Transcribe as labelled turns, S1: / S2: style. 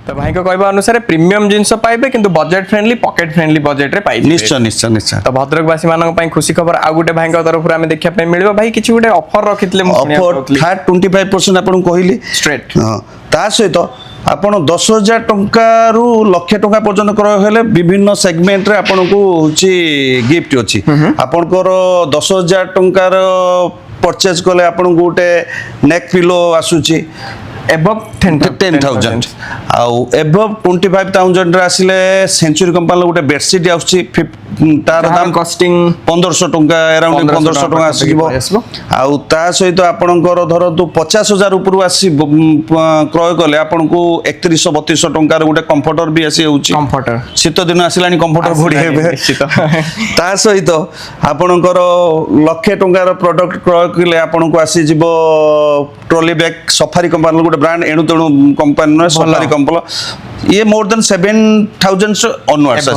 S1: तो भाई को कहबा अनुसार प्रीमियम जिंस पाइबे किंतु budget friendly pocket friendly budget रे पाइबे।
S2: निश्चय निश्चय निश्चय।
S1: तो भद्रकवासी मानक पई खुशी खबर आ गुटे भाई को तरफ आमे देखिया पे मिलबो भाई किछि गुटे ऑफर रखितले मु सुनिया
S2: ऑफर फ्लैट 25% आपन कहली
S1: स्ट्रेट।
S2: हां ता सहित आपण 10,000 टंका रु लाख टंका पर्यंत क्रय हेले विभिन्न सेगमेंट रे आपन को होची गिफ्ट अछि। आपन को 10,000 टंका रो परचेज कले आपन को गुटे नेक पिलो आसुची
S1: above 10,000
S2: आउ एबव 25,000 रे आसिले सेंचुरी कंपनी गोटे बेडशीट आउची तार दाम
S1: कॉस्टिंग
S2: 1500 टंका अराउंड 1500 टंका आसीबो आउ ता सहित आपनकर धरतु 50,000 ऊपर आसी क्रय कले आपन को 3100 3200 टंका रे गोटे कंफर्टर भी आसी होउची।
S1: कंफर्टर
S2: शीत दिन आसिलानी कंफर्टर भोडी हेबे ता सहित आपनकर लाख टंका रो प्रोडक्ट क्रय कले आपन को आसी जिवो trolley bag Safari company brand एणु तेणु कंपनी सफारी कंपनी ये मोर देन 7,000 ऑनवर्ड्स।